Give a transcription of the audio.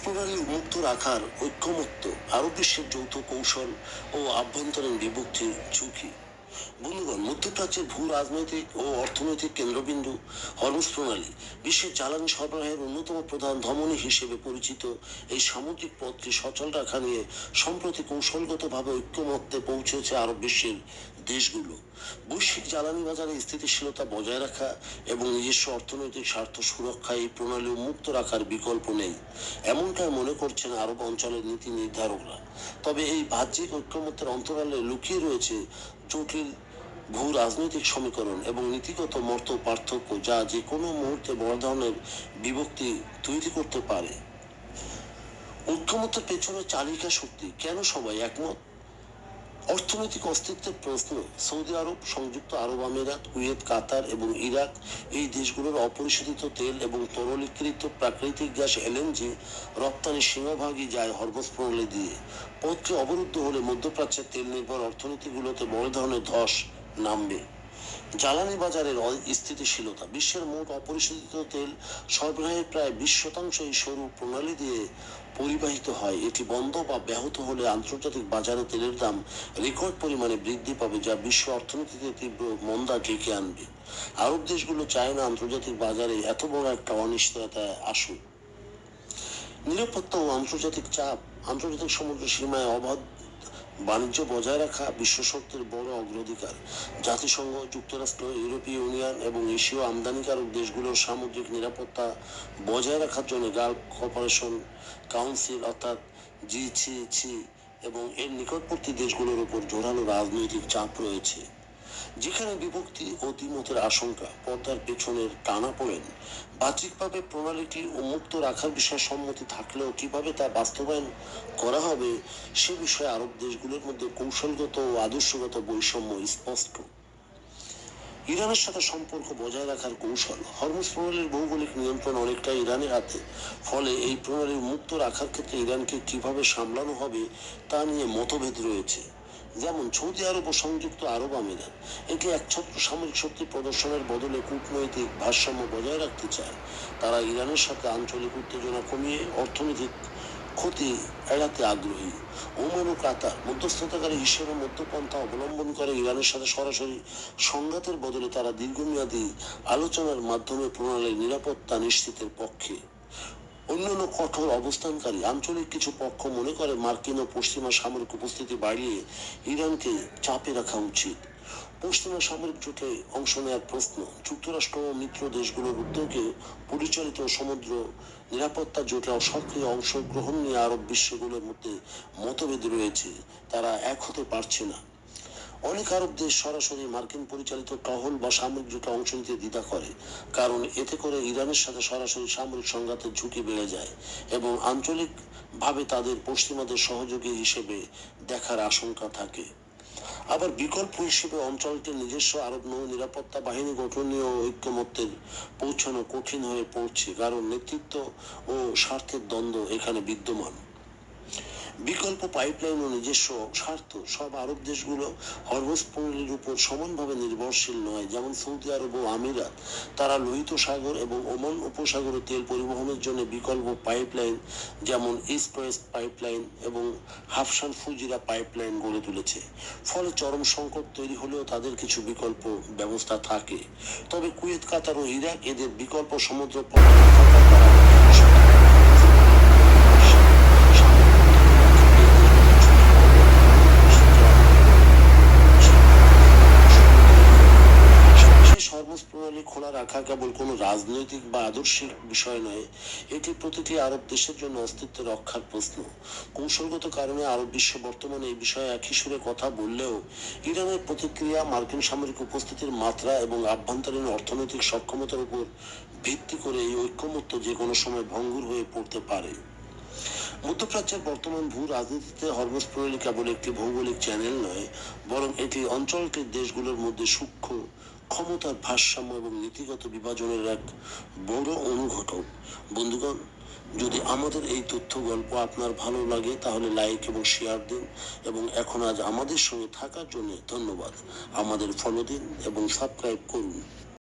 প্রণালী উন্মুক্ত রাখার ঐক্যমত্য আরব বিশ্বের যৌথ কৌশল ও আভ্যন্তরীণ বিভক্তির ঝুঁকি। বন্ধুগণ, মধ্যপ্রাচ্যের ভূ রাজনৈতিক ও অর্থনৈতিক কেন্দ্রবিন্দু হরমুজ প্রণালী বিশ্বের জ্বালানি সরবরাহের অন্যতম প্রধান ধমনী হিসেবে পরিচিত এই সামুদ্রিক পথটি সচল রাখা নিয়ে সম্প্রতি কৌশলগতভাবে ঐক্যমত্যে পৌঁছেছে আরব বিশ্বের দেশগুলো। বৈশ্বিক জ্বালানি বাজারে স্থিতিশীলতা বজায় রাখা এবং নিজস্ব অর্থনৈতিক স্বার্থ সুরক্ষায় এই প্রণালী উন্মুক্ত রাখার বিকল্প নেই, এমনটাই মনে করছেন আরব অঞ্চলের নীতি নির্ধারকরা। তবে এই বাহ্যিক ঐক্যমত্যের অন্তরালে লুকিয়ে রয়েছে জটিল ভূ রাজনৈতিক সমীকরণ এবং নীতিগত মর্ত পার্থক্য, যা যে কোনো মুহূর্তে বড় ধরনের বিভক্তি তৈরি করতে পারে। ঐক্যমত্যের পেছনে চালিকা শক্তি কেন সবাই একমত? অর্থনৈতিক অস্তিত্বের প্রশ্ন। সৌদি আরব, সংযুক্ত আরব আমিরাত, কুয়েত, কাতার এবং ইরাক এই দেশগুলোর অপরিশোধিত তেল এবং তরলীকৃত প্রাকৃতিক গ্যাস এলএনজি রপ্তানির সিংহভাগই যায় হরমুজ প্রণালী দিয়ে। পথটি অবরুদ্ধ হলে মধ্যপ্রাচ্যের তেল নির্ভর অর্থনীতিগুলোতে বড় ধরনের ধস নামবে। জ্বালানি বাজারের স্থিতিশীলতা। বিশ্বের মোট অপরিশোধিত তেল সরবরাহের প্রায় 20% এই সরু প্রণালী দিয়ে পরিবাহিত হয়। এটি বন্ধ বা ব্যাহত হলে আন্তর্জাতিক বাজারে তেলের দাম রেকর্ড পরিমাণে বৃদ্ধি পাবে, যা বিশ্ব অর্থনীতিতে তীব্র মন্দা ডেকে আনবে। আরব দেশগুলো চায় না আন্তর্জাতিক বাজারে এত বড় একটা অনিশ্চয়তা আসুক। নিরাপত্তা ও আন্তর্জাতিক চাপ। আন্তর্জাতিক সমুদ্র সীমায় অবাধ বাণিজ্য বজায় রাখা বিশ্ব শক্তির বড় অগ্রাধিকার। জাতিসংঘ, যুক্তরাষ্ট্র, ইউরোপীয় ইউনিয়ন এবং এশীয় আমদানিকারক দেশগুলোর সামুদ্রিক নিরাপত্তা বজায় রাখার জন্য গালফ কর্পোরেশন কাউন্সিল অর্থাৎ জিসিসি এবং এর নিকটবর্তী দেশগুলোর উপর জোরালো রাজনৈতিক চাপ রয়েছে। যেখানে বিভক্তি ও দ্বিমতের আশঙ্কা, পর্দার পেছনের টানাপোড়েন। বাহ্যিকভাবে প্রণালীটি উন্মুক্ত রাখার বিষয়ে সম্মতি থাকলেও কিভাবে তা বাস্তবায়ন করা হবে সে বিষয়ে আরব দেশগুলোর মধ্যে কৌশলগত ও আদর্শগত বৈষম্য স্পষ্ট। ইরানের সাথে সম্পর্ক বজায় রাখার কৌশল। হরমুজ প্রণালীর ভৌগোলিক নিয়ন্ত্রণ অনেকটা ইরানের হাতে। ফলে এই প্রণালী মুক্ত রাখার ক্ষেত্রে ইরানকে কিভাবে সামলানো হবে তা নিয়ে মতভেদ রয়েছে। যেমন সৌদি আরব ও সংযুক্ত আরব আমিরাত একে একছত্র সামরিক শক্তি প্রদর্শনের বদলে কূটনৈতিক ভারসাম্য বজায় রাখতে চায়। তারা ইরানের সাথে আঞ্চলিক উত্তেজনা কমিয়ে অর্থনৈতিক ক্ষতি এড়াতে আগ্রহী। ওমান ও কাতার মধ্যস্থতাকারী হিসেবে মধ্যপন্থা অবলম্বন করে ইরানের সাথে সরাসরি সংঘাতের বদলে তারা দীর্ঘমেয়াদী আলোচনার মাধ্যমে প্রণালীর নিরাপত্তা নিশ্চিতের পক্ষে। অন্যান্য কঠোর অবস্থানকারী আঞ্চলিক কিছু পক্ষ মনে করে মার্কিন ও পশ্চিমা সামরিক উপস্থিতি বাড়িয়ে ইরানকে চাপে রাখা উচিত। পশ্চিমা সামরিক জোটে অংশ নেওয়ার প্রশ্ন। যুক্তরাষ্ট্র ও মিত্র দেশগুলোর উদ্যোগে পরিচালিত সমুদ্র নিরাপত্তা জোটে সক্রিয় অংশগ্রহণ নিয়ে আরব বিশ্বগুলোর মধ্যে মতভেদ রয়েছে। তারা এক হতে পারছে না। অনেক আরব দেশ সরাসরি মার্কিন পরিচালিত টহল বা সামরিক জোটে অংশ নিতে দ্বিধা করে, কারণ এতে করে ইরানের সাথে সরাসরি সামরিক সংঘাতের ঝুঁকি বেড়ে যায় এবং আঞ্চলিক ভাবে তাদের পশ্চিমাদের সহযোগী হিসেবে দেখার আশঙ্কা থাকে। আবার বিকল্প হিসেবে অঞ্চলটির নিজস্ব আরব নৌ নিরাপত্তা বাহিনী গঠন নিয়ে ঐক্যমত্যের পৌঁছানো কঠিন হয়ে পড়ছে, কারণ নেতৃত্ব ও স্বার্থের দ্বন্দ্ব এখানে বিদ্যমান। বিকল্প পাইপলাইন ও নিজস্ব স্বার্থ। সব আরব দেশগুলো হরমুজ প্রণালীর উপর সমানভাবে নির্ভরশীল নয়। যেমন সৌদি আরব ও আমিরাত, তারা লোহিত সাগর এবং ওমান উপসাগরে তেল পরিবহনের জন্য বিকল্প পাইপলাইন যেমন ইস্ট ওয়েস্ট পাইপলাইন এবং হাফসান ফুজিরা পাইপলাইন গড়ে তুলেছে। ফলে চরম সংকট তৈরি হলেও তাদের কিছু বিকল্প ব্যবস্থা থাকে। তবে কুয়েত, কাতার ও ইরাক এদের বিকল্প সমুদ্র পথ থাকার দ্বারা প্রণালী খোলা রাখা কেবল কোনো রাজনৈতিক বা আদর্শিক বিষয় নয়, এটি প্রতিটি আরব দেশের জন্য অস্তিত্ব রক্ষার প্রশ্ন। কৌশলগত কারণে আরব বিশ্ব বর্তমানে এই বিষয়ে একই সুরে কথা বললেও ইরানের প্রতিক্রিয়া, মার্কিন সামরিক উপস্থিতির মাত্রা এবং আভ্যন্তরীণ অর্থনৈতিক সক্ষমতার উপর ভিত্তি করে এই ঐক্যমত্য যে কোনো সময় ভঙ্গুর হয়ে পড়তে পারে। মধ্যপ্রাচ্যের বর্তমান ভূ রাজনীতিতে হরমুজ প্রণালী কেবল একটি ভৌগোলিক চ্যানেল নয়, বরং এটি অঞ্চলটির দেশগুলোর মধ্যে সূক্ষ্ম ক্ষমতার ভারসাম্য এবং নীতিগত বিভাজনের এক বড় অনুঘটক। বন্ধুগণ, যদি আমাদের এই তথ্য গল্প আপনার ভালো লাগে তাহলে লাইক এবং শেয়ার দিন, এবং এখন আজ আমাদের সঙ্গে থাকার জন্য ধন্যবাদ। আমাদের ফলো দিন এবং সাবস্ক্রাইব করুন।